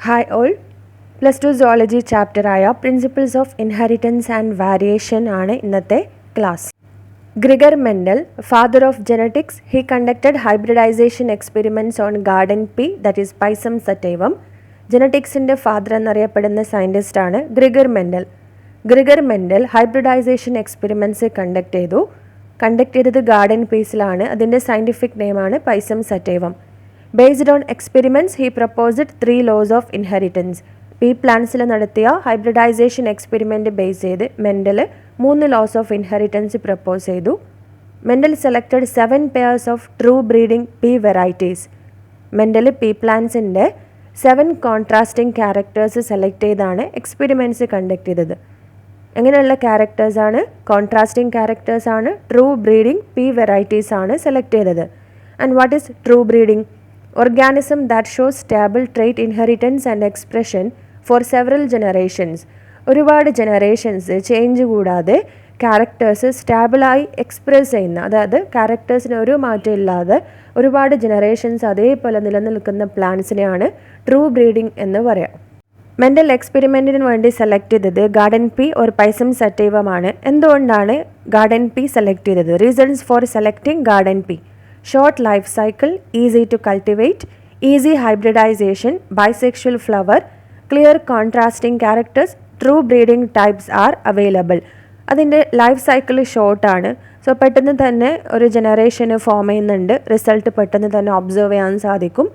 Hi all, +2 Zoology chapter ആയ Principles of Inheritance and Variation ആണ് ഇന്നത്തെ class. Gregor Mendel, father of genetics, he conducted hybridization experiments on garden pea, that is Pisum sativum. ജനറ്റിക്സിൻ്റെ father എന്നറിയപ്പെടുന്ന scientist ആണ് Gregor Mendel. Gregor Mendel hybridisation experiments conduct ചെയ്തത് garden പീസിലാണ്. അതിൻ്റെ scientific നെയിമാണ് Pisum sativum. Based on experiments, he proposed 3 laws of inheritance. Pea പ്ലാന്റ്സിൽ നടത്തിയ hybridisation experiment base ചെയ്ത് Mendel 3 laws of inheritance propose ചെയ്തു. Mendel selected 7 pairs of true breeding pea varieties. Mendel pea പ്ലാന്റ്സിൻ്റെ 7 contrasting characters select ചെയ്താണ് experiments conduct ചെയ്തത്. എങ്ങനെയുള്ള ക്യാരക്ടേഴ്സാണ്? Contrasting ക്യാരക്ടേഴ്സാണ്. True breeding P varieties ആണ് സെലക്ട് ചെയ്തത്. And what is true breeding? Organism that shows stable trait inheritance and expression for several generations. ഒരുപാട് generations change കൂടാതെ characters സ്റ്റാബിളായി express ചെയ്യുന്ന, അതായത് ക്യാരക്ടേഴ്സിന് ഒരു മാറ്റം ഇല്ലാതെ ഒരുപാട് ജനറേഷൻസ് അതേപോലെ നിലനിൽക്കുന്ന പ്ലാന്റ്സിനെയാണ് ട്രൂ ബ്രീഡിംഗ് എന്ന് പറയാം. മെൻഡൽ എക്സ്പെരിമെൻറ്റിന് വേണ്ടി സെലക്ട് ചെയ്തത് ഗാർഡൻ പീ ഓർ പൈസം സറ്റീവമാണ്. എന്തുകൊണ്ടാണ് ഗാർഡൻ പീ സെലക്ട് ചെയ്തത്? Reasons for selecting garden P: short life cycle, easy to cultivate, easy hybridization, bisexual flower, clear contrasting characters, true breeding types are available. അതിൻ്റെ life cycle ഷോർട്ടാണ്. So പെട്ടെന്ന് തന്നെ ഒരു ജനറേഷന് form ചെയ്യുന്നുണ്ട്. Result പെട്ടെന്ന് തന്നെ observe ചെയ്യാൻ സാധിക്കും.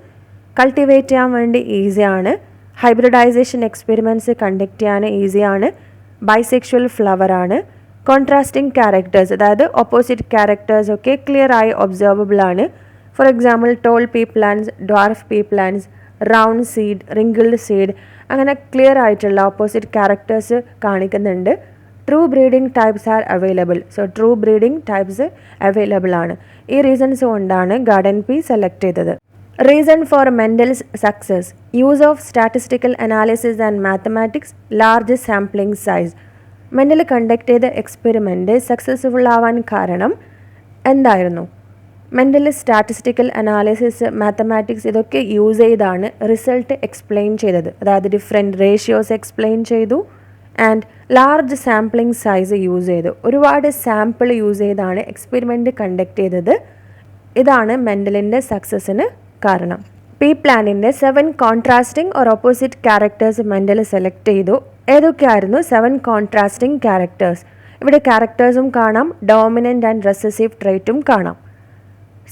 കൾട്ടിവേറ്റ് ചെയ്യാൻ വേണ്ടി ഈസിയാണ്. ഹൈബ്രിഡൈസേഷൻ എക്സ്പെരിമെൻറ്റ്സ് കണ്ടക്ട് ചെയ്യാൻ ഈസിയാണ്. ബൈസെക്ഷൽ ഫ്ലവറാണ്. കോൺട്രാസ്റ്റിംഗ് ക്യാരക്ടേഴ്സ്, അതായത് ഓപ്പോസിറ്റ് ക്യാരക്ടേഴ്സ് ഒക്കെ ക്ലിയർ ആയി ഒബ്സർവബിൾ ആണ്. For example tall pea plants, dwarf pea plants, round seed, wrinkled seed, അങ്ങനെ ക്ലിയർ ആയിട്ടുള്ള ഓപ്പോസിറ്റ് ക്യാരക്ടേഴ്സ് കാണിക്കുന്നുണ്ട്. True breeding types are available. So true breeding types available ആണ്. ഈ reasons കൊണ്ടാണ് ഗാർഡൻ പീ സെലക്ട് ചെയ്തത്. Reason for Mendel's success: use of statistical analysis and mathematics, large sampling size. Mendel conduct ചെയ്ത experiment successful ആവാൻ കാരണം എന്തായിരുന്നു? Mendel statistical analysis, mathematics ഇതൊക്കെ use ചെയ്താണ് റിസൾട്ട് എക്സ്പ്ലെയിൻ ചെയ്തത്. അതായത് ഡിഫറെൻറ്റ് റേഷ്യോസ് എക്സ്പ്ലെയിൻ ചെയ്തു. And large sampling size use ചെയ്തു. ഒരുപാട് സാമ്പിൾ യൂസ് ചെയ്താണ് എക്സ്പെരിമെൻറ്റ് കണ്ടക്ട് ചെയ്തത്. ഇതാണ് മെൻഡലിൻ്റെ സക്സസ്സിന് കാരണം. പീ പ്ലാന്റിൻ്റെ 7 contrasting or opposite characters Mendel select ചെയ്തു. ഏതൊക്കെയായിരുന്നു 7 കോൺട്രാസ്റ്റിംഗ് ക്യാരക്ടേഴ്സ്? ഇവിടെ ക്യാരക്ടേഴ്സും കാണാം, ഡോമിനൻ്റ് ആൻഡ് റെസസീവ് ട്രേറ്റും കാണാം.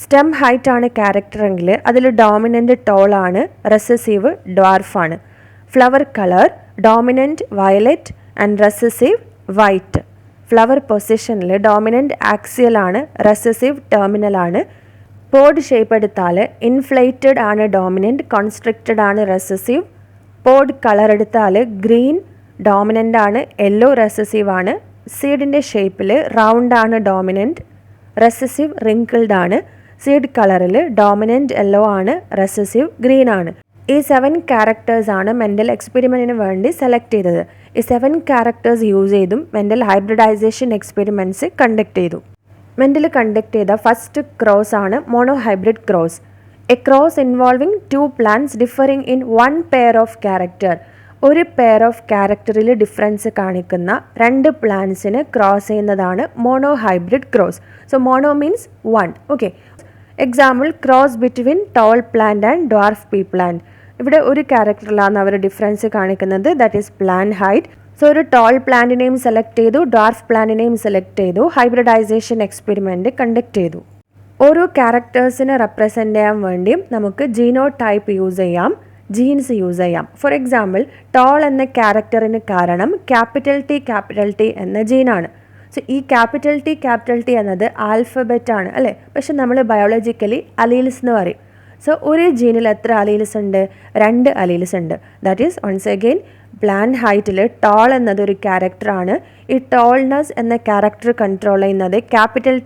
സ്റ്റെം ഹൈറ്റ് ആണ് ക്യാരക്ടറെങ്കിൽ അതിൽ ഡോമിനൻ്റ് ടോൾ ആണ്, റെസസീവ് ഡ്വാർഫാണ്. Flower colour dominant violet and recessive white. Flower പൊസിഷനിൽ ഡോമിനൻ്റ് ആക്സിയൽ ആണ്, റെസസീവ് ടെർമിനൽ ആണ്. പോഡ് ഷേപ്പ് എടുത്താൽ ഇൻഫ്ലേറ്റഡ് ആണ് ഡോമിനൻ്റ്, കോൺസ്ട്രിക്റ്റഡ് ആണ് റെസസീവ്. പോഡ് കളർ എടുത്താൽ ഗ്രീൻ ഡോമിനൻ്റ് ആണ്, യെല്ലോ റെസസീവ് ആണ്. സീഡിൻ്റെ ഷേപ്പിൽ റൗണ്ട് ആണ് ഡോമിനൻ്റ്, റെസസീവ് റിങ്കിൾഡ് ആണ്. സീഡ് കളറിൽ ഡോമിനൻ്റ് യെല്ലോ ആണ്, റെസസീവ് ഗ്രീൻ ആണ്. ഈ 7 ക്യാരക്ടേഴ്സ് ആണ് മെൻഡൽ എക്സ്പെരിമെൻറ്റിന് വേണ്ടി സെലക്ട് ചെയ്തത്. ഈ 7 ക്യാരക്ടേഴ്സ് യൂസ് ചെയ്തും മെൻഡൽ ഹൈബ്രിഡൈസേഷൻ എക്സ്പെരിമെൻറ്റ്സ് കണ്ടക്ട് ചെയ്തു. മെൻഡൽ കണ്ടക്ട് ചെയ്ത ഫസ്റ്റ് ക്രോസ് ആണ് mono hybrid cross. A cross involving 2 plants differing in 1 pair of character. ഒരു പെയർ ഓഫ് ക്യാരക്ടറിൽ ഡിഫറൻസ് കാണിക്കുന്ന 2 പ്ലാന്റ്സിന് ക്രോസ് ചെയ്യുന്നതാണ് mono hybrid cross. So mono means 1. Okay, example cross between toll plant and dwarf P plant. ഇവിടെ ഒരു ക്യാരക്ടറിലാണ് അവർ difference കാണിക്കുന്നത്, that is plant height. So ഒരു toll പ്ലാന്റിനെയും select ചെയ്തു, dwarf പ്ലാന്റിനെയും select ചെയ്തു, hybridisation experiment conduct ചെയ്തു. ഓരോ ക്യാരക്ടേഴ്സിനെ റെപ്രസെൻ്റ് ചെയ്യാൻ വേണ്ടിയും നമുക്ക് ജീനോ ടൈപ്പ് യൂസ് ചെയ്യാം, ജീൻസ് യൂസ് ചെയ്യാം. ഫോർ എക്സാമ്പിൾ ടോൾ എന്ന ക്യാരക്ടറിന് കാരണം ക്യാപിറ്റൽ ടി എന്ന ജീനാണ്. സോ ഈ ക്യാപിറ്റൽ ടി എന്നത് ആൽഫബറ്റ് ആണ് അല്ലേ? പക്ഷെ നമ്മൾ ബയോളജിക്കലി അലീൽസ് എന്ന് പറയും. സോ ഒരു ജീനിൽ എത്ര അലീൽസ് ഉണ്ട്? 2 അലീൽസ് ഉണ്ട്. That is once again plant ഹൈറ്റിൽ ടോൾ എന്നതൊരു ക്യാരക്ടറാണ്. ഈ ടോൾനെസ് എന്ന ക്യാരക്ടർ കൺട്രോൾ ചെയ്യുന്നത് ക്യാപിറ്റൽ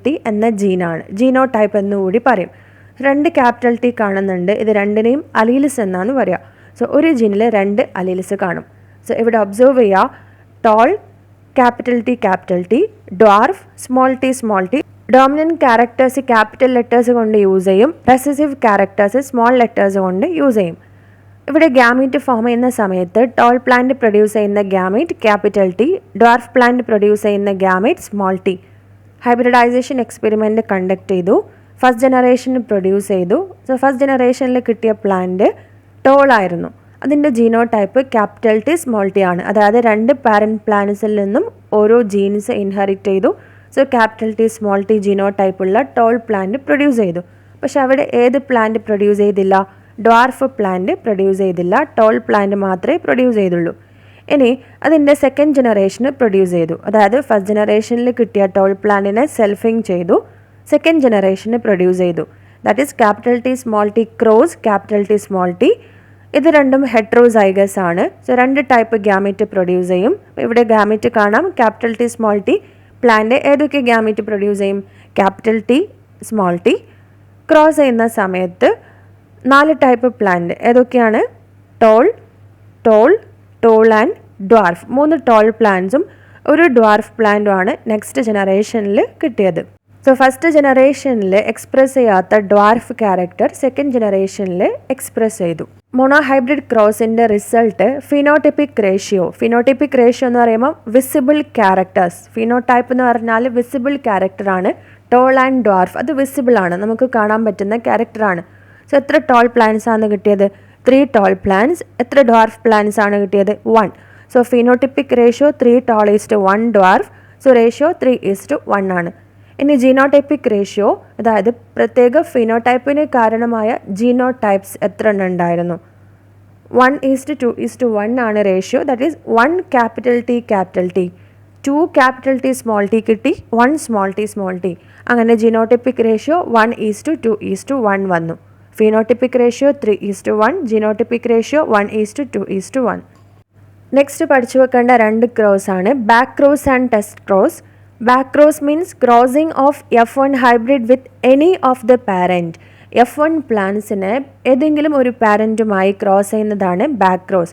ടി എന്ന ജീനാണ്. ജീനോ ടൈപ്പ് എന്നുകൂടി പറയും. 2 ക്യാപിറ്റൽ ടി കാണുന്നുണ്ട്. ഇത് രണ്ടിനെയും അലീൽസ് എന്നാണ് പറയുക. സോ ഒരു ജീനിൽ 2 അലീൽസ് കാണും. സോ ഇവിടെ ഒബ്സർവ് ചെയ്യുക, tall capital T, dwarf small T. Dominant characters capital letters കൊണ്ട് യൂസ് ചെയ്യും, റെസസീവ് ക്യാരക്ടേഴ്സ് സ്മോൾ ലെറ്റേഴ്സ് കൊണ്ട് യൂസ് ചെയ്യും. ഇവിടെ ഗ്യാമീറ്റ് ഫോം ചെയ്യുന്ന സമയത്ത് ടോൾ പ്ലാന്റ് പ്രൊഡ്യൂസ് ചെയ്യുന്ന gamete capital T, dwarf plant produce ചെയ്യുന്ന gamete small T. Hybridisation experiment conduct ചെയ്തു, ഫസ്റ്റ് ജനറേഷന് പ്രൊഡ്യൂസ് ചെയ്തു. സോ ഫസ്റ്റ് ജനറേഷനിൽ കിട്ടിയ പ്ലാന്റ് ടോൾ ആയിരുന്നു. അതിൻ്റെ genotype capital T small T ആണ്. അതായത് 2 പാരൻറ്റ് പ്ലാന്റ്സിൽ നിന്നും ഓരോ ജീൻസ് ഇൻഹെറിറ്റ് ചെയ്തു. So capital T small T ജീനോ ടൈപ്പുള്ള ടോൾ പ്ലാന്റ് പ്രൊഡ്യൂസ് ചെയ്തു. പക്ഷെ അവിടെ ഏത് പ്ലാന്റ് പ്രൊഡ്യൂസ് ചെയ്തില്ല? ഡ്വാർഫ് പ്ലാന്റ് പ്രൊഡ്യൂസ് ചെയ്തില്ല. ടോൾ പ്ലാന്റ് മാത്രമേ പ്രൊഡ്യൂസ് ചെയ്തുള്ളൂ. ഇനി അതിൻ്റെ സെക്കൻഡ് ജനറേഷന് പ്രൊഡ്യൂസ് ചെയ്തു. അതായത് ഫസ്റ്റ് ജനറേഷനിൽ കിട്ടിയ ടോൾ പ്ലാന്റിനെ സെൽഫിങ് ചെയ്തു, സെക്കൻഡ് ജനറേഷന് പ്രൊഡ്യൂസ് ചെയ്തു. That is capital T small T cross capital T small T. ഇത് രണ്ടും ഹെട്രോസൈഗസ് ആണ്. സോ 2 ടൈപ്പ് ഗ്യാമീറ്റ് പ്രൊഡ്യൂസ് ചെയ്യും. ഇവിടെ ഗ്യാമീറ്റ് കാണാം, capital T small T. Plant ഏതൊക്കെ ഗ്യാമീറ്റ് പ്രൊഡ്യൂസ് ചെയ്യും? Capital T small T. Cross ചെയ്യുന്ന സമയത്ത് 4 ടൈപ്പ് പ്ലാന്റ് ഏതൊക്കെയാണ്? Tall, tall, tall and dwarf. 3 tall പ്ലാന്റ്സും ഒരു ഡ്വാർഫ് പ്ലാന്റുമാണ് നെക്സ്റ്റ് ജനറേഷനിൽ കിട്ടിയത്. സോ ഫസ്റ്റ് ജനറേഷനിൽ എക്സ്പ്രസ് ചെയ്യാത്ത ഡ്വാർഫ് ക്യാരക്ടർ സെക്കൻഡ് ജനറേഷനിൽ എക്സ്പ്രസ് ചെയ്തു. മോണോഹൈബ്രിഡ് ക്രോസിൻ്റെ result phenotypic ratio. Phenotypic ratio എന്ന് പറയുമ്പോൾ വിസിബിൾ ക്യാരക്ടേഴ്സ്. ഫിനോടൈപ്പ് എന്ന് പറഞ്ഞാൽ വിസിബിൾ ക്യാരക്ടറാണ്. ടോൾ ആൻഡ് ഡ്വാർഫ് അത് വിസിബിൾ ആണ്, നമുക്ക് കാണാൻ പറ്റുന്ന ക്യാരക്ടറാണ്. സോ എത്ര ടോൾ പ്ലാന്റ്സ് ആണ് കിട്ടിയത്? 3 ടോൾ പ്ലാന്റ്സ്. എത്ര ഡ്വാർഫ് പ്ലാന്റ്സ് ആണ് കിട്ടിയത്? 1. So phenotypic ratio 3 tall is to 1 dwarf. So ratio 3:1 ആണ്. ഇനി ജീനോടൈപ്പിക് റേഷ്യോ, അതായത് പ്രത്യേക ഫിനോടൈപ്പിന് കാരണമായ ജീനോടൈപ്സ് എത്ര എണ്ണം ഉണ്ടായിരുന്നു? 1:2:1 ആണ് ratio. That is 1 capital T capital T, 2 capital T small T കിട്ടി, 1 സ്മോൾ ടി സ്മോൾ ടി. അങ്ങനെ ജീനോടൈപ്പിക് റേഷ്യോ 1:2:1 വന്നു. Phenotypic ratio 3:1, genotypic ratio 1:2:1. Next പഠിച്ചു വെക്കേണ്ട 2 ക്രോസ് ആണ് back cross and test cross. Back cross means crossing of F1 hybrid with any of the parent. F1 പ്ലാന്റ്സിനെ ഏതെങ്കിലും ഒരു പാരൻറ്റുമായി cross ചെയ്യുന്നതാണ് back cross.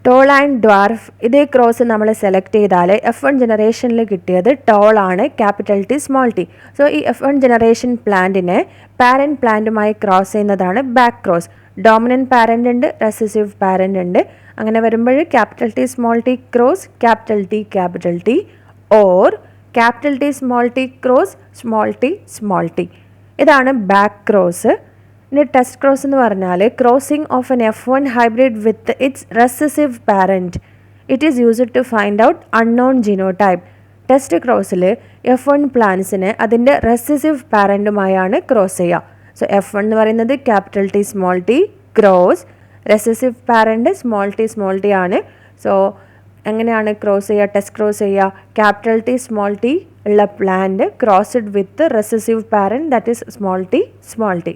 Toll and dwarf ഇതേ cross നമ്മൾ select ചെയ്താൽ F1 ജനറേഷനിൽ കിട്ടിയത് ടോൾ ആണ്, capital T small T. So ഈ F1 ജനറേഷൻ പ്ലാന്റിനെ പാരൻറ്റ് പ്ലാന്റുമായി ക്രോസ് ചെയ്യുന്നതാണ് ബാക്ക് ക്രോസ്. ഡോമിനൻറ്റ് പാരൻ്റ് ഉണ്ട്, റെസസീവ് പാരൻ്റ് ഉണ്ട്. അങ്ങനെ വരുമ്പോൾ capital T small T cross capital T or capital T small T cross small T. ഇതാണ് back cross. ഇനി test cross എന്ന് പറഞ്ഞാൽ crossing of an F1 hybrid with its recessive parent. It is used to find out unknown genotype. Test ക്രോസിൽ F1 പ്ലാന്റ്സിനെ അതിൻ്റെ recessive പാരൻറ്റുമായാണ് cross ചെയ്യുക. So F1 എന്ന് പറയുന്നത് capital T small T cross, recessive parent small T ആണ്. So എങ്ങനെയാണ് cross ചെയ്യുക? ടെസ്റ്റ് ക്രോസ് ചെയ്യുക. ക്യാപിറ്റൽ ടി സ്മോൾ ടി ഉള്ള plant crossed with recessive parent that is small T.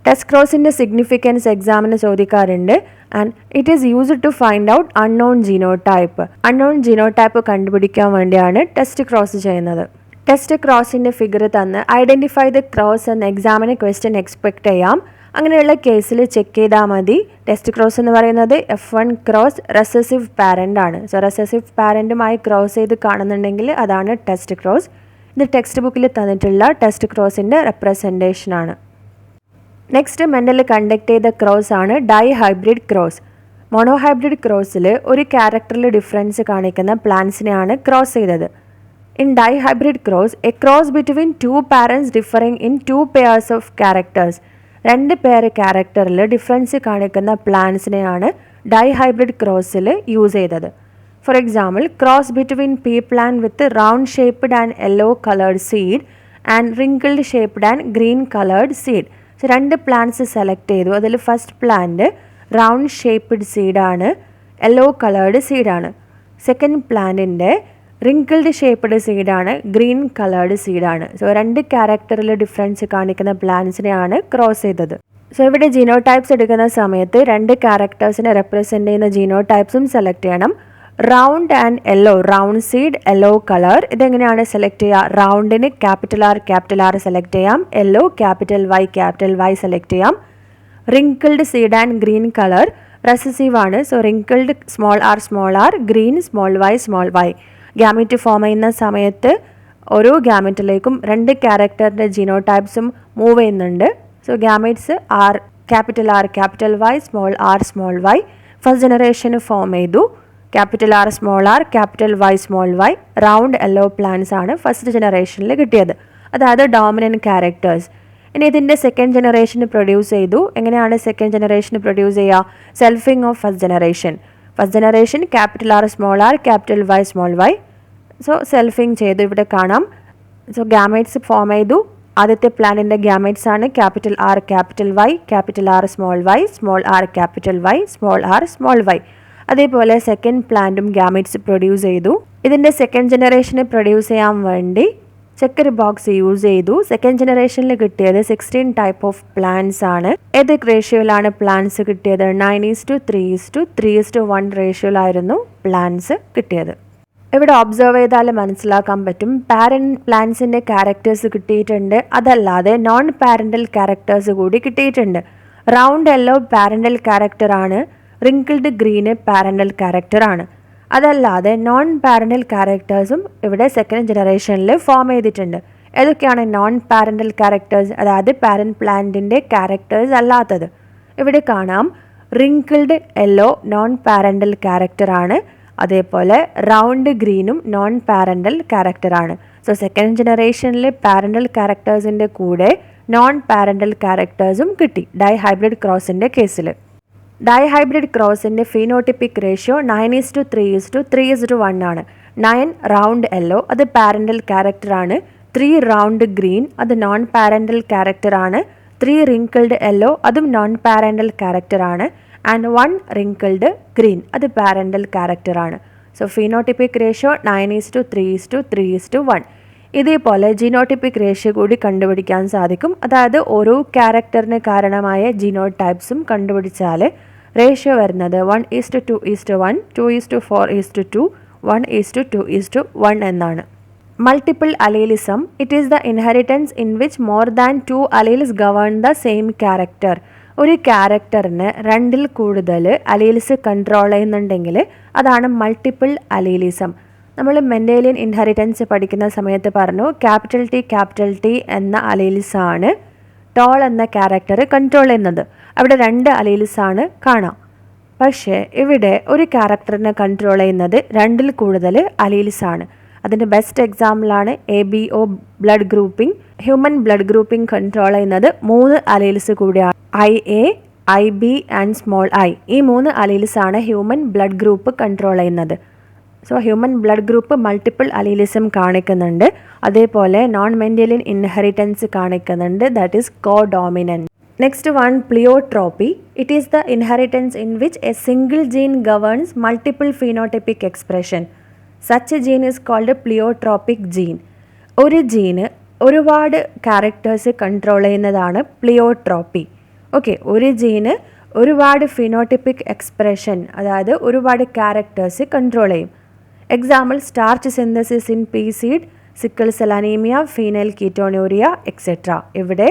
Test ക്രോസിൻ്റെ സിഗ്നിഫിക്കൻസ് എക്സാമിന് ചോദിക്കാറുണ്ട്. And it is used to find out unknown genotype. Unknown genotype കണ്ടുപിടിക്കാൻ വേണ്ടിയാണ് ടെസ്റ്റ് ക്രോസ് ചെയ്യുന്നത്. Test ക്രോസിൻ്റെ figure തന്ന് identify the cross എന്ന എക്സാമിന് ക്വസ്റ്റ്യൻ എക്സ്പെക്റ്റ് ചെയ്യാം. അങ്ങനെയുള്ള കേസിൽ ചെക്ക് ചെയ്താൽ മതി. ടെസ്റ്റ് ക്രോസ് എന്ന് പറയുന്നത് F1 ക്രോസ് റെസസീവ് പാരൻ്റ് ആണ്. സോ റെസസീവ് പാരൻറ്റുമായി ക്രോസ് ചെയ്ത് കാണുന്നുണ്ടെങ്കിൽ അതാണ് ടെസ്റ്റ് ക്രോസ്. ഇത് ടെക്സ്റ്റ് ബുക്കിൽ തന്നിട്ടുള്ള ടെസ്റ്റ് ക്രോസിൻ്റെ റെപ്രസെൻറ്റേഷൻ ആണ്. നെക്സ്റ്റ് മെൻഡൽ കണ്ടക്ട് ചെയ്ത ക്രോസ് ആണ് ഡൈ ഹൈബ്രിഡ് ക്രോസ്. മോണോഹൈബ്രിഡ് ക്രോസിൽ ഒരു ക്യാരക്ടറിൽ ഡിഫറൻസ് കാണിക്കുന്ന പ്ലാന്റ്സിനെയാണ് ക്രോസ് ചെയ്തത്. In dihybrid cross a cross between 2 parents differing in 2 pairs of characters. 2 പേര് ക്യാരക്ടറിൽ ഡിഫറൻസ് കാണിക്കുന്ന പ്ലാന്റ്സിനെയാണ് ഡൈ ഹൈബ്രിഡ് ക്രോസിൽ യൂസ് ചെയ്തത്. For example cross between pea plant with round shaped and yellow coloured seed and wrinkled shaped and green coloured seed. So 2 plants select ചെയ്തു. അതിൽ first plant round shaped സീഡാണ്, yellow coloured സീഡാണ്. Second പ്ലാന്റിൻ്റെ wrinkled shaped സീഡാണ്, green coloured സീഡാണ്. So 2 ക്യാരക്ടറിൽ difference കാണിക്കുന്ന പ്ലാന്റ്സിനെയാണ് ക്രോസ് ചെയ്തത്. സോ ഇവിടെ ജീനോടൈപ്സ് എടുക്കുന്ന സമയത്ത് 2 ക്യാരക്ടേഴ്സിനെ റെപ്രസെൻ്റ് ചെയ്യുന്ന ജീനോടൈപ്സും സെലക്ട് ചെയ്യണം. Round and yellow, round seed yellow colour. ഇതെങ്ങനെയാണ് സെലക്ട് ചെയ്യുക? റൗണ്ടിന് ക്യാപിറ്റൽ ആർ സെലക്ട് ചെയ്യാം, യെല്ലോ ക്യാപിറ്റൽ വൈ സെലക്ട് ചെയ്യാം. Wrinkled seed and green colour recessive ആണ്. So wrinkled small R, green small Y. Gamete form ചെയ്യുന്ന സമയത്ത് ഓരോ ഗ്യാമീറ്റിലേക്കും 2 ക്യാരക്ടറിൻ്റെ ജീനോടൈപ്സും മൂവ് ചെയ്യുന്നുണ്ട്. So gametes are capital R capital Y small Y first ജനറേഷന് ഫോം ചെയ്തു. Capital R capital Y round yellow plants ആണ് ഫസ്റ്റ് ജനറേഷനിൽ കിട്ടിയത്, അതായത് ഡോമിനൻറ്റ് ക്യാരക്ടേഴ്സ്. ഇനി ഇതിൻ്റെ സെക്കൻഡ് ജനറേഷന് പ്രൊഡ്യൂസ് ചെയ്തു. എങ്ങനെയാണ് സെക്കൻഡ് ജനറേഷന് പ്രൊഡ്യൂസ് ചെയ്യുക? Selfing of first generation capital R capital Y so selfing ചെയ്തു. ഇവിടെ കാണാം. സോ ഗ്യാമേറ്റ്സ് ഫോം ചെയ്തു. ആദ്യത്തെ പ്ലാന്റിൻ്റെ ഗ്യാമേറ്റ്സ് ആണ് capital R Y capital R capital Y small Y. അതേപോലെ സെക്കൻഡ് പ്ലാന്റും ഗ്യാമേറ്റ്സ് പ്രൊഡ്യൂസ് ചെയ്തു. ഇതിൻ്റെ സെക്കൻഡ് ജനറേഷന് പ്രൊഡ്യൂസ് ചെയ്യാൻ വേണ്ടി ചെക്കർ ബോക്സ് യൂസ് ചെയ്തു. സെക്കൻഡ് ജനറേഷനിൽ കിട്ടിയത് 16 ടൈപ്പ് ഓഫ് പ്ലാന്റ്സ് ആണ്. ഏത് റേഷ്യോയിലാണ് പ്ലാന്റ്സ് കിട്ടിയത്? 9:3:3:1 റേഷ്യോയിലായിരുന്നു പ്ലാന്റ്സ് കിട്ടിയത്. ഇവിടെ ഒബ്സർവ് ചെയ്താൽ മനസ്സിലാക്കാൻ പറ്റും, പാരന്റ് പ്ലാന്റ്സിൻ്റെ ക്യാരക്ടേഴ്സ് കിട്ടിയിട്ടുണ്ട്, അതല്ലാതെ നോൺ പാരൻ്റൽ ക്യാരക്ടേഴ്സ് കൂടി കിട്ടിയിട്ടുണ്ട്. റൗണ്ട് യെല്ലോ പാരൻ്റൽ ക്യാരക്ടറാണ്, റിങ്കിൾഡ് ഗ്രീന് പാരൻ്റൽ ക്യാരക്ടറാണ്. അതല്ലാതെ നോൺ പാരൻ്റൽ ക്യാരക്ടേഴ്സും ഇവിടെ സെക്കൻഡ് ജനറേഷനിൽ ഫോം ചെയ്തിട്ടുണ്ട്. ഏതൊക്കെയാണ് നോൺ പാരൻ്റൽ ക്യാരക്ടേഴ്സ്, അതായത് പാരന്റ് പ്ലാന്റിൻ്റെ ക്യാരക്ടേഴ്സ് അല്ലാത്തത്? ഇവിടെ കാണാം, റിങ്കിൾഡ് യെല്ലോ നോൺ പാരൻ്റൽ ക്യാരക്ടറാണ്, അതേപോലെ റൗണ്ട് ഗ്രീനും നോൺ പാരൻ്റൽ ക്യാരക്ടറാണ്. സോ സെക്കൻഡ് ജനറേഷനിൽ പാരൻ്റൽ ക്യാരക്ടേഴ്സിൻ്റെ കൂടെ നോൺ പാരൻ്റൽ ക്യാരക്ടേഴ്സും കിട്ടി ഡൈഹൈബ്രിഡ് ക്രോസിൻ്റെ കേസിൽ. ഡൈഹൈബ്രിഡ് ക്രോസിൻ്റെ ഫീനോട്ടിപ്പിക് റേഷ്യോ 9:3:3:1 ആണ്. 9 റൗണ്ട് യെല്ലോ അത് പാരൻ്റൽ ക്യാരക്ടറാണ്, 3 റൗണ്ട് ഗ്രീൻ അത് നോൺ പാരൻ്റൽ ക്യാരക്ടറാണ്, 3 റിങ്കിൾഡ് യെല്ലോ അതും നോൺ പാരൻ്റൽ ക്യാരക്ടറാണ്, ആൻഡ് 1 റിങ്കിൾഡ് ഗ്രീൻ അത് പാരൻ്റൽ ക്യാരക്ടറാണ്. So phenotypic ratio 9:3:3:1. ഇതേപോലെ ജീനോട്ടിപ്പിക് റേഷ്യോ കൂടി കണ്ടുപിടിക്കാൻ സാധിക്കും. അതായത് ഓരോ ക്യാരക്ടറിന് കാരണമായ ജീനോടൈപ്സും കണ്ടുപിടിച്ചാൽ റേഷ്യോ വരുന്നത് 1:2:1, 2:4:2, 1:2:1 എന്നാണ്. Multiple allelism, it is the inheritance in which more than 2 alleles govern the same character. ഒരു ക്യാരക്ടറിന് 2ൽ കൂടുതൽ അലീൽസ് കൺട്രോൾ ചെയ്യുന്നുണ്ടെങ്കിൽ അതാണ് മൾട്ടിപ്പിൾ അലീലിസം. നമ്മൾ മെൻഡേലിയൻ ഇൻഹെറിറ്റൻസ് പഠിക്കുന്ന സമയത്ത് പറഞ്ഞു, ക്യാപിറ്റൽ ടി എന്ന അലീൽസാണ് ടോൾ എന്ന ക്യാരക്ടർ കൺട്രോൾ ചെയ്യുന്നത്. അവിടെ 2 അലീൽസാണ് കാണാം. പക്ഷേ ഇവിടെ ഒരു ക്യാരക്ടറിനെ കൺട്രോൾ ചെയ്യുന്നത് 2ൽ കൂടുതൽ അലീൽസാണ്. അതിൻ്റെ ബെസ്റ്റ് എക്സാമ്പിളാണ് ABO blood grouping. Human blood grouping control ചെയ്യുന്നത് 3 അലീൽസ് കൂടിയാണ്, IA, IB and small I. ഈ 3 അലീൽസാണ് ഹ്യൂമൻ ബ്ലഡ് ഗ്രൂപ്പ് കൺട്രോൾ ചെയ്യുന്നത്. So human blood group multiple allelism കാണിക്കുന്നുണ്ട്. അതേപോലെ നോൺ മെൻഡലിയൻ ഇൻഹെറിറ്റൻസ് കാണിക്കുന്നുണ്ട്, that is codominant. Next one, pleiotropy. It is the inheritance in which a single gene governs multiple phenotypic expression. Such gene is called pleiotropic gene. ഒരു ജീന് ഒരുപാട് characters control ചെയ്യുന്നതാണ് പ്ലിയോട്രോപ്പി. Okay, ഒരു ജീന് ഒരുപാട് phenotypic expression, അതായത് ഒരുപാട് ക്യാരക്ടേഴ്സ് കൺട്രോൾ ചെയ്യും. Example, starch synthesis in pea seed, sickle cell anaemia, phenylketonuria etcetera. ഇവിടെ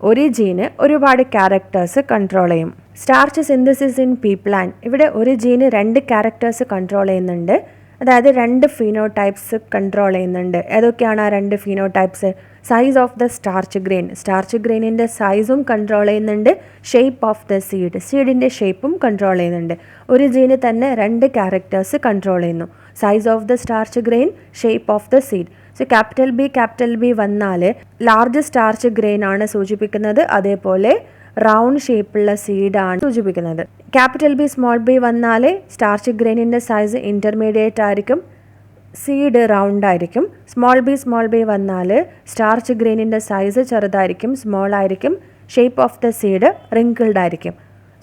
ഒരു ജീന് ഒരുപാട് ക്യാരക്ടേഴ്സ് കൺട്രോൾ ചെയ്യും. Starch synthesis in pea plant, ഇവിടെ ഒരു ജീന് 2 ക്യാരക്ടേഴ്സ് കൺട്രോൾ ചെയ്യുന്നുണ്ട്, അതായത് 2 ഫീനോടൈപ്സ് കൺട്രോൾ ചെയ്യുന്നുണ്ട്. ഏതൊക്കെയാണ് ആ 2 ഫീനോടൈപ്സ്? സൈസ് ഓഫ് ദ സ്റ്റാർച്ച് ഗ്രെയിനിൻ്റെ സൈസും കൺട്രോൾ ചെയ്യുന്നുണ്ട്, ഷേപ്പ് ഓഫ് ദ സീഡിൻ്റെ ഷേപ്പും കൺട്രോൾ ചെയ്യുന്നുണ്ട്. ഒരു ജീന് തന്നെ 2 ക്യാരക്ടേഴ്സ് കൺട്രോൾ ചെയ്യുന്നു, size of the starch grain, shape of the seed. So capital B വന്നാൽ ലാർജ് സ്റ്റാർച്ച് ഗ്രെയിൻ ആണ് സൂചിപ്പിക്കുന്നത്, അതേപോലെ റൗണ്ട് ഷേപ്പുള്ള സീഡാണ് സൂചിപ്പിക്കുന്നത്. ക്യാപിറ്റൽ ബി സ്മോൾ ബി വന്നാൽ സ്റ്റാർച്ച് ഗ്രെയിനിൻ്റെ സൈസ് ഇൻ്റർമീഡിയറ്റ് ആയിരിക്കും, സീഡ് റൗണ്ട് ആയിരിക്കും. സ്മോൾ ബി വന്നാൽ സ്റ്റാർച്ച് ഗ്രെയിനിൻ്റെ സൈസ് ചെറുതായിരിക്കും, സ്മോൾ ആയിരിക്കും, shape of the seed wrinkled ആയിരിക്കും.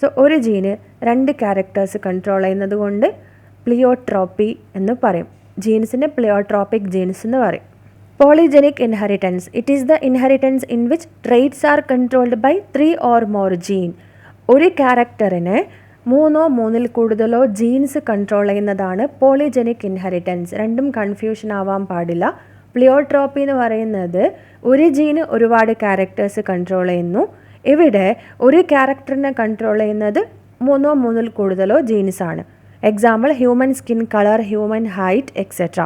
സോ ഒരു ജീന് 2 ക്യാരക്ടേഴ്സ് കൺട്രോൾ ചെയ്യുന്നത് കൊണ്ട് പ്ലിയോട്രോപ്പി എന്ന് പറയും. ജീൻസിനെ പ്ലിയോട്രോപ്പിക് ജീൻസ് എന്ന് പറയും. Polygenic inheritance, it is the inheritance in which traits are controlled by 3 or more gene. ഒരു ക്യാരക്ടറിനെ 3-ൽ കൂടുതലോ ജീൻസ് കൺട്രോൾ ചെയ്യുന്നതാണ് പോളിജനിക് ഇൻഹെറിറ്റൻസ്. രണ്ടും കൺഫ്യൂഷൻ ആവാൻ പാടില്ല. പ്ലിയോട്രോപ്പി എന്ന് പറയുന്നത് ഒരു ജീന് ഒരുപാട് ക്യാരക്ടേഴ്സ് കൺട്രോൾ ചെയ്യുന്നു. ഇവിടെ ഒരു ക്യാരക്ടറിനെ കൺട്രോൾ ചെയ്യുന്നത് 3-ൽ കൂടുതലോ ജീൻസാണ്. Example, human skin colour, human height etcetera.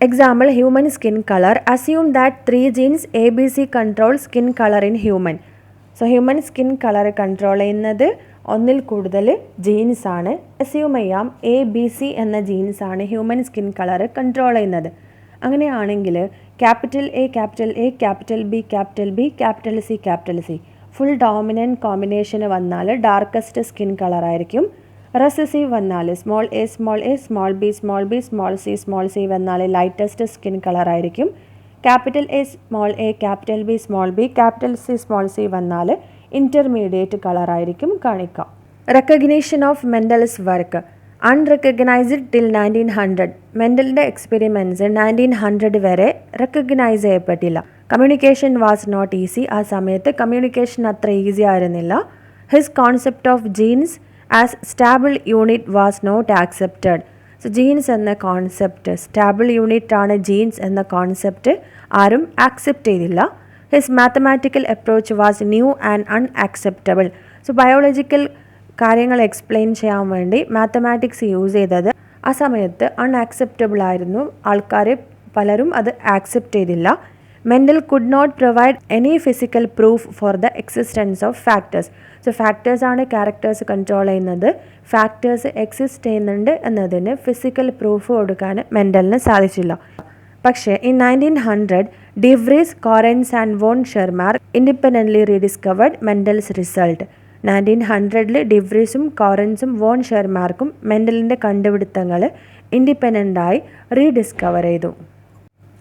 Example, human skin color. Assume that 3 genes ABC control skin color in human. So human skin colour control ചെയ്യുന്നത് ഒന്നിൽ കൂടുതൽ ജീൻസ് ആണ്. അസ്യൂം ചെയ്യാം ABC എന്ന ജീൻസ് ആണ് ഹ്യൂമൻ സ്കിൻ കളർ കൺട്രോൾ ചെയ്യുന്നത്. അങ്ങനെയാണെങ്കിൽ capital A, capital A, capital B, capital B, capital C, capital C full dominant combination വന്നാൽ ഡാർക്കസ്റ്റ് സ്കിൻ കളർ ആയിരിക്കും. റെസസീവ് വന്നാൽ small a, small a, small b, small b, small c വന്നാൽ lightest skin colour ആയിരിക്കും. Capital A, small a, capital B, small b, capital C, small c വന്നാൽ intermediate colour ആയിരിക്കും കാണിക്കുക. Recognition of Mendel's work unrecognised till 1900. മെൻഡലിൻ്റെ experiments 1900 വരെ recognise ചെയ്യപ്പെട്ടില്ല. Communication was not easy. ആ സമയത്ത് communication അത്ര ഈസി ആയിരുന്നില്ല. His concept of genes as stable unit was not accepted. So genes എന്ന കോൺസെപ്റ്റ്, സ്റ്റാബിൾ യൂണിറ്റ് ആണ് ജീൻസ് എന്ന കോൺസെപ്റ്റ് ആരും ആക്സെപ്റ്റ് ചെയ്തില്ല. His mathematical approach was new and unacceptable. So biological കാര്യങ്ങൾ എക്സ്പ്ലെയിൻ ചെയ്യാൻ വേണ്ടി മാത്തമാറ്റിക്സ് യൂസ് ചെയ്തത് ആ സമയത്ത് അൺആക്സെപ്റ്റബിൾ ആയിരുന്നു. ആൾക്കാർ പലരും അത് ആക്സെപ്റ്റ് ചെയ്തില്ല. Mendel could not provide any physical proof for the existence of factors. So ഫാക്ടേഴ്സാണ് ക്യാരക്ടേഴ്സ് കൺട്രോൾ ചെയ്യുന്നത്. ഫാക്ടേഴ്സ് എക്സിസ്റ്റ് ചെയ്യുന്നുണ്ട് എന്നതിന് ഫിസിക്കൽ പ്രൂഫ് കൊടുക്കാൻ മെൻഡലിന് സാധിച്ചില്ല. പക്ഷേ in 1900 de Vries, Correns and von Tschermak independently rediscovered Mendel's result. 1900 ഡിവ്രീസും കോറൻസും വോൺ ഷെർമാർക്കും മെൻഡലിൻ്റെ കണ്ടുപിടുത്തങ്ങൾ ഇൻഡിപെൻഡൻ്റായി റീഡിസ്കവർ ചെയ്തു.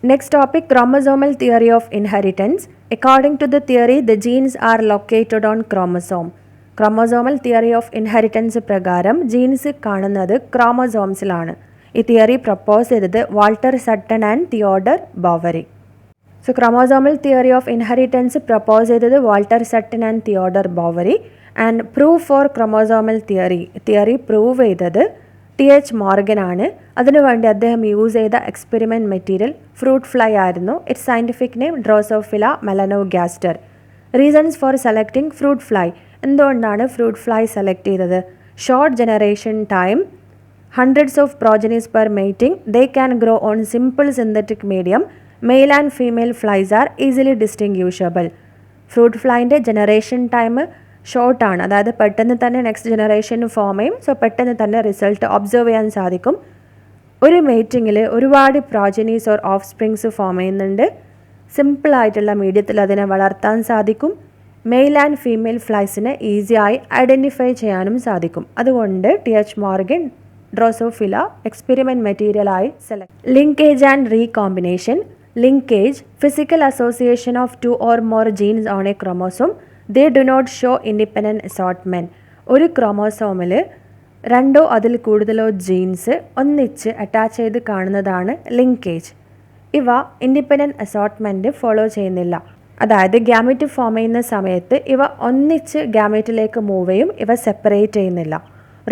Next topic, chromosomal theory of inheritance. According to the theory, the genes are located on chromosome. Chromosomal theory of inheritance പ്രകാരം genes കാണുന്നത് ക്രോമസോംസിലാണ്. ഈ തിയറി പ്രപ്പോസ് ചെയ്തത് Walter Sutton and Theodor Boveri. So chromosomal theory of inheritance propose ചെയ്തത് Walter Sutton and Theodor Boveri. And prove for chromosomal theory prove ചെയ്തത് TH Morgan ആണ്. അതിനുവേണ്ടി അദ്ദേഹം യൂസ് ചെയ്ത എക്സ്പെരിമെൻറ്റ് മെറ്റീരിയൽ ഫ്രൂട്ട് ഫ്ലൈ ആയിരുന്നു. Its scientific name Drosophila melanogaster. Reasons for selecting fruit fly. എന്തുകൊണ്ടാണ് fruit fly select ചെയ്തത്? Short generation time, hundreds of progenies per mating, they can grow on simple synthetic medium, male and female flies are easily distinguishable. Fruit ഫ്ലൈൻ്റെ generation time ഷോർട്ടാണ്, അതായത് പെട്ടെന്ന് തന്നെ next ജനറേഷന് form ചെയ്യും. So പെട്ടെന്ന് തന്നെ റിസൾട്ട് ഒബ്സർവ് ചെയ്യാൻ സാധിക്കും. ഒരു മേറ്റിങ്ങിൽ ഒരുപാട് progenies or offsprings form ചെയ്യുന്നുണ്ട്. സിമ്പിളായിട്ടുള്ള മീഡിയത്തിൽ അതിനെ വളർത്താൻ സാധിക്കും. മെയിൽ ആൻഡ് ഫീമെയിൽ ഫ്ലൈസിനെ ഈസിയായി ഐഡൻറ്റിഫൈ ചെയ്യാനും സാധിക്കും. അതുകൊണ്ട് TH മോർഗൻ ഡ്രോസോഫില എക്സ്പെരിമെൻറ്റ് മെറ്റീരിയലായി select. Linkage and recombination. Linkage, physical association of 2 or more genes on a chromosome. They do not show independent assortment. ഒരു ക്രോമോസോമിൽ 2 അതിൽ കൂടുതലോ ജീൻസ് ഒന്നിച്ച് അറ്റാച്ച് ചെയ്ത് കാണുന്നതാണ് ലിങ്കേജ്. ഇവ ഇൻഡിപെൻഡൻറ്റ് അസോർട്ട്മെൻറ്റ് ഫോളോ ചെയ്യുന്നില്ല. അതായത് ഗ്യാമറ്റ് ഫോം ചെയ്യുന്ന സമയത്ത് ഇവ ഒന്നിച്ച് ഗ്യാമറ്റിലേക്ക് മൂവ് ചെയ്യും, ഇവ സെപ്പറേറ്റ് ചെയ്യുന്നില്ല.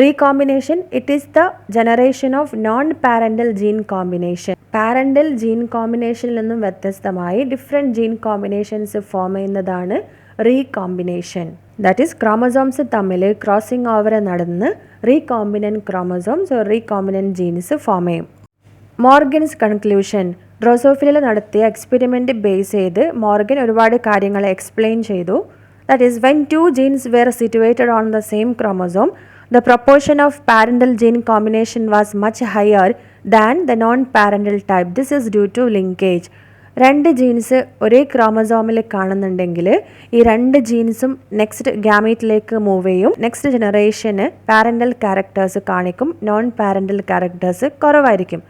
Recombination, it is the generation of non parental gene combination. Parental gene കോമ്പിനേഷനിൽ നിന്നും വ്യത്യസ്തമായി ഡിഫറെൻറ്റ് ജീൻ കോമ്പിനേഷൻസ് ഫോം ചെയ്യുന്നതാണ് റീകോമ്പിനേഷൻ. ദാറ്റ് ഈസ് ക്രോമസോംസ് തമ്മിൽ ക്രോസിംഗ് ഓവർ നടന്ന് recombinant chromosomes recombinant genes form ചെയ്യും. Morgan's conclusion. ഡ്രോസോഫിലയിൽ നടത്തിയ എക്സ്പെരിമെൻറ്റ് ബേസ് ചെയ്ത് മോർഗൻ ഒരുപാട് കാര്യങ്ങൾ എക്സ്പ്ലെയിൻ ചെയ്തു. That is when 2 genes were situated on the same chromosome, the proportion of parental gene combination was much higher than the non-parental type. This is due to linkage. 2 jeans ഒരേ ക്രോമസോമിൽ കാണുന്നുണ്ടെങ്കിൽ ഈ 2 ജീൻസും next ഗ്യാമീറ്റിലേക്ക് move ചെയ്യും. Next ജനറേഷന് parental characters കാണിക്കും, non parental characters കുറവായിരിക്കും.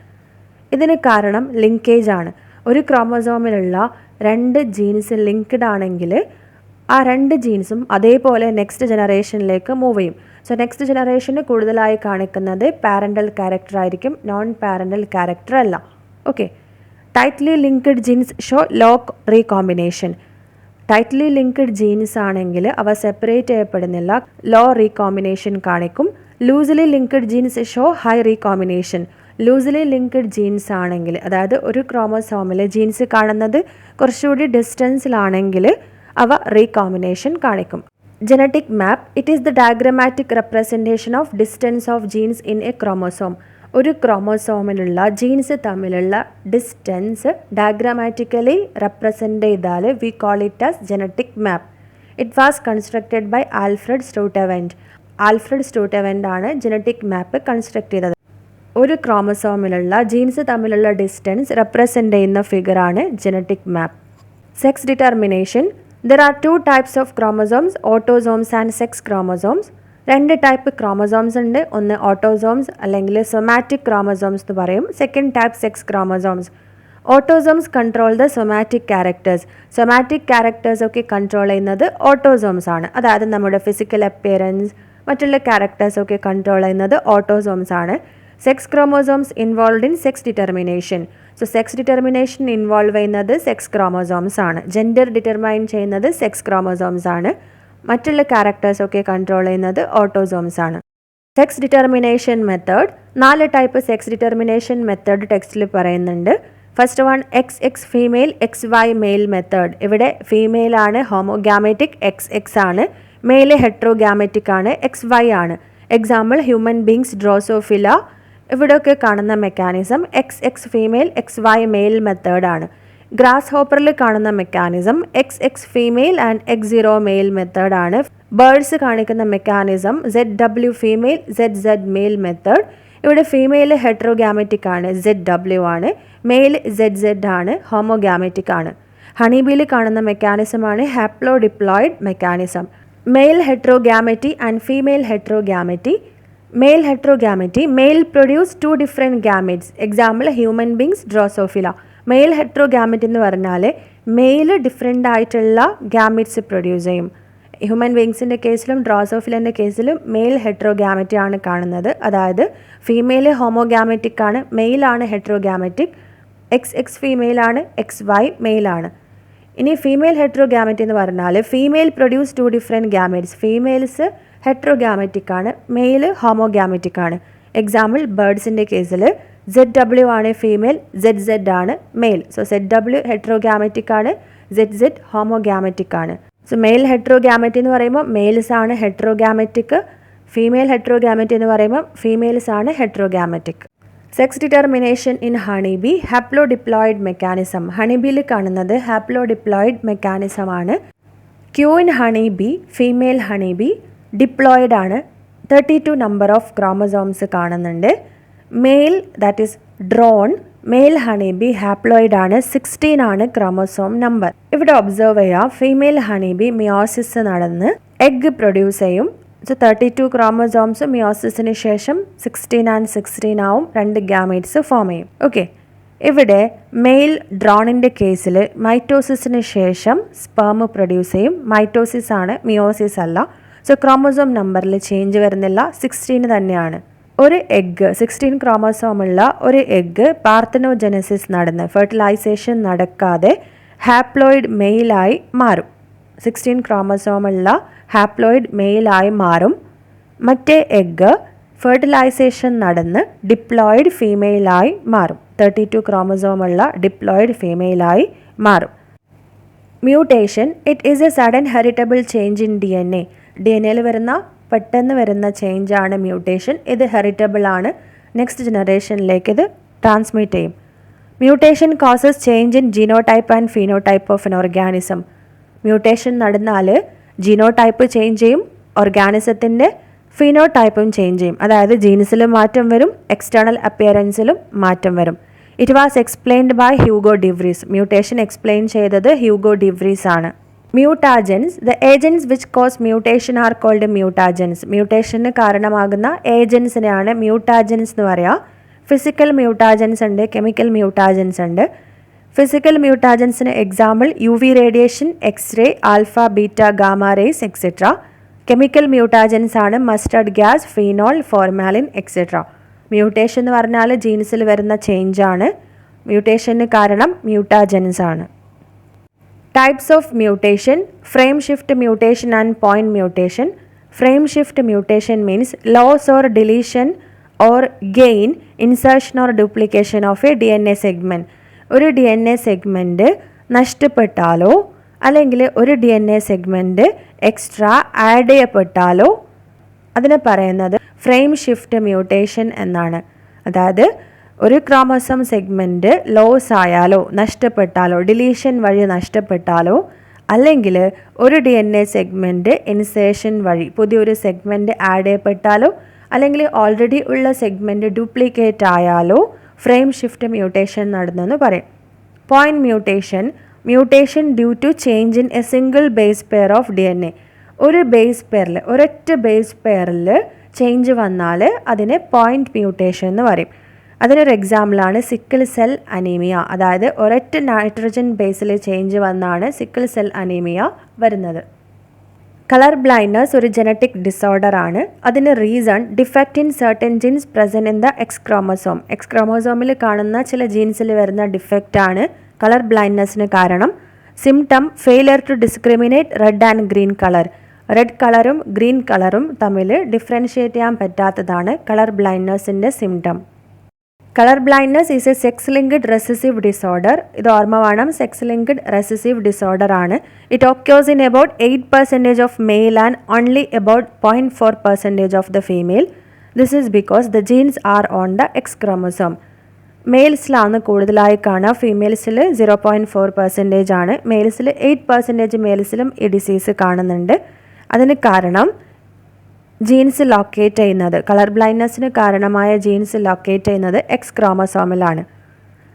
ഇതിന് കാരണം linkage ആണ്. ഒരു ക്രോമസോമിലുള്ള 2 ജീൻസ് ലിങ്ക്ഡ് ആണെങ്കിൽ ആ 2 ജീൻസും അതേപോലെ നെക്സ്റ്റ് ജനറേഷനിലേക്ക് മൂവ് ചെയ്യും. സോ നെക്സ്റ്റ് ജനറേഷന് കൂടുതലായി കാണിക്കുന്നത് പാരൻ്റൽ ക്യാരക്ടർ ആയിരിക്കും, നോൺ പാരൻ്റൽ ക്യാരക്ടർ അല്ല. Okay. Tightly linked genes show low recombination. Tightly linked genes ആണെങ്കിൽ അവ സെപ്പറേറ്റ് ചെയ്യപ്പെടുന്നില്ല, ലോ റീകോമ്പിനേഷൻ കാണിക്കും. Loosely linked genes show high recombination. Loosely linked genes ആണെങ്കിൽ, അതായത് ഒരു ക്രോമസോമിൽ ജീൻസ് കാണുന്നത് കുറച്ചുകൂടി ഡിസ്റ്റൻസിലാണെങ്കിൽ അവ റീകോമ്പിനേഷൻ കാണിക്കും. Genetic map, it is the diagrammatic representation of distance of genes in a chromosome. ഒരു ക്രോമസോമിലുള്ള ജീൻസ് തമ്മിലുള്ള ഡിസ്റ്റൻസ് ഡയഗ്രമാറ്റിക്കലി റെപ്രസെൻ്റ് ചെയ്താൽ we call it as genetic map. It was constructed by Alfred Sturtevant. Alfred Sturtevant ആണ് genetic map construct ചെയ്തത്. ഒരു ക്രോമസോമിലുള്ള genes തമ്മിലുള്ള distance represent ചെയ്യുന്ന ഫിഗറാണ് genetic map. Sex determination. There are 2 types of chromosomes, autosomes and sex chromosomes. 2 type chromosomes ഉണ്ട്. ഒന്ന് autosomes അല്ലെങ്കിൽ സൊമാറ്റിക് ക്രോമസോംസ് എന്ന് പറയും. Second type sex chromosomes. Autosomes control the somatic characters. Somatic characters ഒക്കെ control ചെയ്യുന്നത് autosomes ആണ്. അതായത് നമ്മുടെ ഫിസിക്കൽ അപ്പിയറൻസ്, മറ്റുള്ള ക്യാരക്ടേഴ്സ് ഒക്കെ കൺട്രോൾ ചെയ്യുന്നത് ഓട്ടോസോംസ് ആണ്. Sex chromosomes involved in sex determination. So sex determination involve ചെയ്യുന്നത് സെക്സ് ക്രോമോസോംസ് ആണ്. ജെൻഡർ ഡിറ്റർമൈൻ ചെയ്യുന്നത് സെക്സ് ക്രോമോസോംസ് ആണ്. മറ്റുള്ള ക്യാരക്ടേഴ്സ് ഒക്കെ കൺട്രോൾ ചെയ്യുന്നത് ഓട്ടോസോംസ് ആണ്. Sex determination method. 4 type sex determination method ടെക്സ്റ്റിൽ പറയുന്നുണ്ട്. First one XX female XY male method. ഇവിടെ ഫീമെയിൽ ആണ് ഹോമോഗാമെറ്റിക്, XX ആണ്. മെയിൽ ഹെട്രോഗാമെറ്റിക് ആണ്, XY ആണ്. Example human beings, Drosophila. ഇവിടെയൊക്കെ കാണുന്ന mechanism XX female XY male മെത്തേഡാണ്. ഗ്രാസ് ഹോപ്പറിൽ കാണുന്ന mechanism XX female and X0 male മെത്തേഡാണ്. ബേർഡ്സ് കാണിക്കുന്ന mechanism ZW female ZZ male method. ഇവിടെ ഫീമെയിൽ ഹെട്രോഗാമെറ്റിക് ആണ്, ZW ആണ്. മെയിൽ ZZ ആണ്, ഹോമോഗാമെറ്റിക് ആണ്. ഹണിബിയിൽ കാണുന്ന മെക്കാനിസമാണ് haplodiploid mechanism. Male heterogamety and female heterogamety. Male heterogamety, male produce 2 different gametes. Example human beings, Drosophila. Male heterogamete എന്ന് പറഞ്ഞാൽ മെയിൽ ഡിഫറെൻ്റ് ആയിട്ടുള്ള ഗാമെറ്റ്സ് പ്രൊഡ്യൂസ് ചെയ്യും. ഹ്യൂമൻ ബീങ്സിൻ്റെ കേസിലും ഡ്രോസോഫിലൻ്റെ കേസിലും മെയിൽ ഹെട്രോഗാമെറ്റി ആണ് കാണുന്നത്. അതായത് ഫീമെയിൽ ഹോമോഗാമെറ്റിക് ആണ്, മെയിലാണ് ഹെട്രോഗാമെറ്റിക്. XX ഫീമെയിൽ ആണ്, XY മെയിലാണ്. ഇനി ഫീമെയിൽ ഹെട്രോഗാമെറ്റി എന്ന് പറഞ്ഞാൽ ഫീമെയിൽ പ്രൊഡ്യൂസ് 2 ഡിഫറെൻറ്റ് ഗാമെറ്റ്സ്. ഫീമെയിൽസ് ഹെട്രോഗാമെറ്റിക് ആണ്, മെയിൽ ഹോമോഗാമെറ്റിക് ആണ്. എക്സാമ്പിൾ ബേർഡ്സിൻ്റെ കേസിൽ ZW ആണ് ഫീമെയിൽ, ZZ ആണ് മെയിൽ. സോ ZW ഹെട്രോഗാമെറ്റിക് ആണ്, ZZ ഹോമോഗാമെറ്റിക് ആണ്. സോ മെയിൽ ഹെട്രോഗാമെറ്റി എന്ന് പറയുമ്പോൾ മെയിൽസ് ആണ് ഹെട്രോഗാമെറ്റിക്. ഫീമെയിൽ ഹെട്രോഗാമെറ്റി എന്ന് പറയുമ്പോൾ ഫീമെയിൽസ് ആണ് heterogametic. Sex determination in honeybee. Haplodiploid mechanism. ഹണിബിയിൽ കാണുന്നത് ഹാപ്ലോഡിപ്ലോയിഡ് മെക്കാനിസം ആണ്. Queen in honeybee, female honeybee diploid ആണ്. 32 നമ്പർ ഓഫ് ക്രോമസോംസ് കാണുന്നുണ്ട്. Male that is drone, male honeybee haploid ആണ്. 16 ആണ് ക്രോമസോം നമ്പർ. ഇവിടെ ഒബ്സർവ് ചെയ്യാം, ഫീമെയിൽ ഹണിബി മിയോസിസ് നടന്ന് എഗ് പ്രൊഡ്യൂസ് ചെയ്യും. സോ 32 ക്രോമസോംസ് മിയോസിസിന് ശേഷം 16 ആൻഡ് 16 ആവും, 2 ഗാമേറ്റ്സ് ഫോം ചെയ്യും. ഓക്കെ, ഇവിടെ മെയിൽ ഡ്രോണിൻ്റെ കേസിൽ മൈറ്റോസിസിന് ശേഷം സ്പേം പ്രൊഡ്യൂസ് ചെയ്യും. മൈറ്റോസിസ് ആണ്, മിയോസിസ് അല്ല. സോ ക്രോമസോം നമ്പറിൽ ചേഞ്ച് വരുന്നില്ല, 16 തന്നെയാണ്. ഒരു എഗ്ഗ്, 16 ക്രോമസോമുള്ള ഒരു എഗ്ഗ് പാർത്തനോജനസിസ് നടന്ന് ഫെർട്ടിലൈസേഷൻ നടക്കാതെ ഹാപ്ലോയിഡ് മെയിലായി മാറും. 16 ക്രോമസോമുള്ള ഹാപ്ലോയിഡ് മെയിലായി മാറും. മറ്റേ എഗ്ഗ് ഫെർട്ടിലൈസേഷൻ നടന്ന് ഡിപ്ലോയിഡ് ഫീമെയിലായി മാറും. 32 ക്രോമസോമുള്ള ഡിപ്ലോയിഡ് ഫീമെയിലായി മാറും. Mutation. It is A sudden heritable change in DNA. DNAയിൽ വരുന്ന പെട്ടെന്ന് വരുന്ന ചേഞ്ചാണ് മ്യൂട്ടേഷൻ. ഇത് ഹെറിറ്റബിൾ ആണ്, നെക്സ്റ്റ് ജനറേഷനിലേക്ക് ഇത് ട്രാൻസ്മിറ്റ് ചെയ്യും. Mutation causes change in genotype and phenotype of N organism. Mutation നടന്നാൽ ജീനോടൈപ്പ് ചേഞ്ച് ചെയ്യും, ഓർഗാനിസത്തിൻ്റെ ഫീനോടൈപ്പും ചേഞ്ച് ചെയ്യും. അതായത് ജീൻസിലും മാറ്റം വരും, എക്സ്റ്റേണൽ അപ്പിയറൻസിലും മാറ്റം വരും. It was explained by Hugo de Vries. Mutation explain ചെയ്തത് ഹ്യൂഗോ ഡിവ്രീസ് ആണ്. Mutagens. The agents which cause mutation are called mutagens. മ്യൂട്ടേഷന് കാരണമാകുന്ന ഏജൻസിനെയാണ് മ്യൂട്ടാജൻസ് എന്ന് പറയുക. ഫിസിക്കൽ മ്യൂട്ടാജൻസ് ഉണ്ട്, കെമിക്കൽ മ്യൂട്ടാജൻസ് ഉണ്ട്. ഫിസിക്കൽ മ്യൂട്ടാജൻസിന് example UV radiation, X ray, alpha, beta, gamma rays etcetera. Chemical mutagens ആണ് mustard gas, phenol, formalin etcetera. Mutation എന്ന് പറഞ്ഞാൽ ജീൻസിൽ വരുന്ന ചേഞ്ചാണ്. മ്യൂട്ടേഷന് കാരണം മ്യൂട്ടാജൻസ് ആണ്. Types of mutation. Frame shift mutation and point mutation. Frame shift mutation means loss or deletion or gain, insertion or duplication of a DNA segment. ഒരു DNA segment നഷ്ടപ്പെട്ടാലോ അല്ലെങ്കിൽ ഒരു DNA segment extra add ചെയ്യപ്പെട്ടാലോ അതിനെ പറയുന്നത് frame shift mutation എന്നാണ്. അതായത് ഒരു chromosome segment loss ആയാലോ, നഷ്ടപ്പെട്ടാലോ, deletion വഴി നഷ്ടപ്പെട്ടാലോ അല്ലെങ്കിൽ ഒരു DNA സെഗ്മെൻറ്റ് ഇൻസേഷൻ വഴി പുതിയൊരു സെഗ്മെൻറ്റ് ആഡ് ചെയ്യപ്പെട്ടാലോ അല്ലെങ്കിൽ ഓൾറെഡി ഉള്ള സെഗ്മെൻറ്റ് ഡ്യൂപ്ലിക്കേറ്റ് ആയാലോ ഫ്രെയിം ഷിഫ്റ്റ് മ്യൂട്ടേഷൻ നടന്നെന്ന് പറയും. Point mutation due to change in a single base pair of DNA. ഒരു ബേസ് പെയറിൽ ഒരൊറ്റ ബേസ് പെയറിൽ ചേഞ്ച് വന്നാൽ അതിനെ പോയിന്റ് മ്യൂട്ടേഷൻ എന്ന് പറയും. അതിനൊരു എക്സാമ്പിളാണ് സിക്കിൾ സെൽ അനീമിയ. അതായത് ഒരൊറ്റ നൈട്രജൻ ബേസിൽ ചേഞ്ച് വന്നാണ് സിക്കിൾ സെൽ അനീമിയ വരുന്നത്. കളർ ബ്ലൈൻഡ്നെസ് ഒരു ജനറ്റിക് ഡിസോർഡർ ആണ്. അതിന് reason defect in certain genes present in the X chromosome. X ക്രോമസോമിൽ കാണുന്ന ചില ജീൻസിൽ വരുന്ന ഡിഫക്റ്റ് ആണ് കളർ ബ്ലൈൻഡ്നെസ്സിന് കാരണം. Symptom failure to discriminate red and green colour. Red കളറും ഗ്രീൻ കളറും തമ്മിൽ ഡിഫറൻഷ്യേറ്റ് ചെയ്യാൻ പറ്റാത്തതാണ് കളർ ബ്ലൈൻഡ്നെസ്സിൻ്റെ symptom. Colour blindness is a sex linked recessive disorder. ഇത് ഓർമ്മ വേണം, സെക്സ് ലിങ്ക്ഡ് റെസസീവ് ഡിസോർഡർ ആണ്. It occurs in about 8% of male and only about 0.4% of the female. This is because the genes are on the X chromosome. മെയിൽസിലാണ് കൂടുതലായി കാണുക, ഫീമെയിൽസിൽ 0.4% ആണ്. മെയിൽസിൽ 8% മെയിൽസിലും ഈ disease കാണുന്നുണ്ട്. അതിന് കാരണം ജീൻസ് ലൊക്കേറ്റ് ചെയ്യുന്നത്, കളർ ബ്ലൈൻഡ്നെസ്സിന് കാരണമായ ജീൻസ് ലൊക്കേറ്റ് ചെയ്യുന്നത് എക്സ് ക്രോമസോമിലാണ്.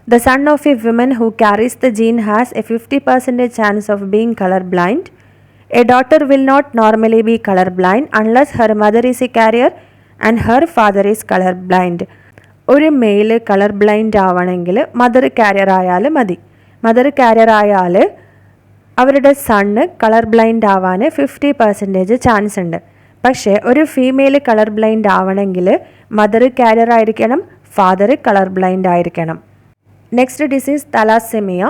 The son of a women who carries the gene has a 50% chance of being colour blind. A daughter will not normally be colour blind unless her mother is a carrier and her father is colour blind. ഒരു male colour blind ആവണമെങ്കിൽ mother carrier ആയാൽ മതി. Mother carrier ആയാൽ അവരുടെ sun colour blind ആവാൻ 50% chance ഉണ്ട്. പക്ഷേ ഒരു ഫീമെയിൽ കളർ ബ്ലൈൻഡ് ആവണമെങ്കിൽ മദർ കാരിയർ ആയിരിക്കണം, ഫാദർ കളർ ബ്ലൈൻഡ് ആയിരിക്കണം. Next disease thalassaemia.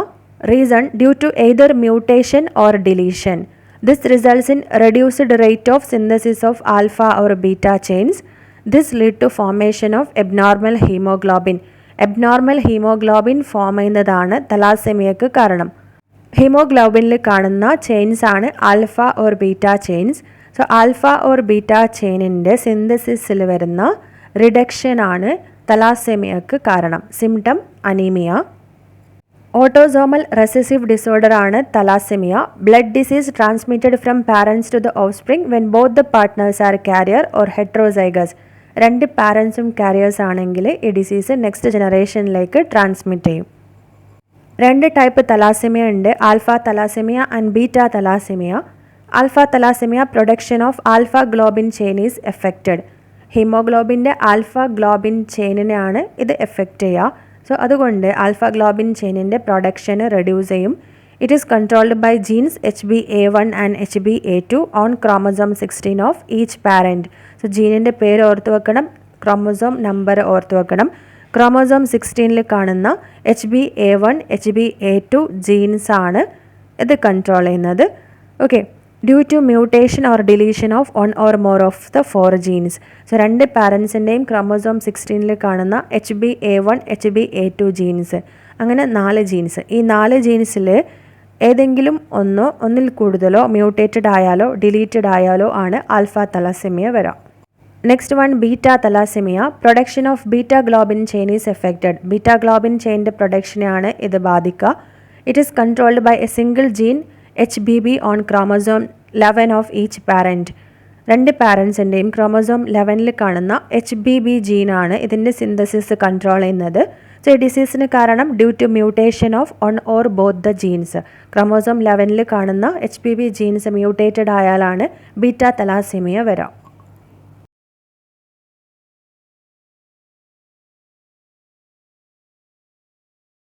Reason due to either mutation or deletion. This results in reduced rate of synthesis of alpha or beta chains. This lead to formation of abnormal haemoglobin. Abnormal haemoglobin form ചെയ്യുന്നതാണ് തലാസെമിയക്ക് കാരണം. ഹീമോഗ്ലോബിനിൽ കാണുന്ന chains ആണ് alpha or beta chains. So alpha or beta ചെയിനിൻ്റെ സിന്തസിസിൽ വരുന്ന റിഡക്ഷനാണ് തലാസെമിയക്ക് കാരണം. Symptom anaemia. Autosomal recessive disorder ആണ് thalassaemia. Blood disease transmitted from parents to the offspring when both the partners are carrier or heterozygous. രണ്ട് പാരൻസും കാരിയേഴ്സ് ആണെങ്കിൽ ഈ ഡിസീസ് നെക്സ്റ്റ് ജനറേഷനിലേക്ക് ട്രാൻസ്മിറ്റ് ചെയ്യും. രണ്ട് ടൈപ്പ് തലാസെമിയ ഉണ്ട്, alpha thalassaemia and beta thalassaemia. Alpha thalassaemia production of alpha globin chain is affected. ഹീമോഗ്ലോബിൻ്റെ alpha globin ചെയിനിനെയാണ് ഇത് എഫക്റ്റ് ചെയ്യുക. സോ അതുകൊണ്ട് ആൽഫ ഗ്ലോബിൻ ചെയിനിൻ്റെ പ്രൊഡക്ഷന് റെഡ്യൂസ് ചെയ്യും. It is controlled by genes HbA1 and HbA2 on chromosome 16 of each parent. So ജീനിൻ്റെ പേര് ഓർത്ത് വെക്കണം, ക്രോമസോം നമ്പർ ഓർത്ത് വെക്കണം. ക്രോമസോം 16 കാണുന്ന HbA1 HbA2 ജീൻസാണ് ഇത് കൺട്രോൾ ചെയ്യുന്നത്. Okay, due to mutation or deletion of 1 or more of the 4 genes. So രണ്ട് പാരൻസിൻ്റെയും ക്രോമസോം 16 കാണുന്ന HbA1 HbA2 ജീൻസ്, അങ്ങനെ 4 ജീൻസ്. ഈ 4 ജീൻസിൽ ഏതെങ്കിലും ഒന്നിൽ കൂടുതലോ മ്യൂട്ടേറ്റഡ് ആയാലോ ഡിലീറ്റഡ് ആയാലോ ആണ് ആൽഫ തലാസെമിയ വരാം. Next one beta thalassaemia. Production of beta globin chain is affected. Beta globin ചെയിൻ്റെ പ്രൊഡക്ഷനെയാണ് ഇത് ബാധിക്കുക. It is controlled by a single gene HBB on chromosome 11 of each parent. രണ്ട് പാരൻസിൻ്റെയും ക്രോമസോം 11 കാണുന്ന HBB ജീനാണ് ഇതിൻ്റെ സിന്തസിസ് കൺട്രോൾ ചെയ്യുന്നത്. സോ ഈ ഡിസീസിന് കാരണം due to mutation of 1 or both the genes. Chromosome 11 കാണുന്ന HBB ജീൻസ് മ്യൂട്ടേറ്റഡ് ആയാലാണ് ബീറ്റ തലാസെമിയ വരാം.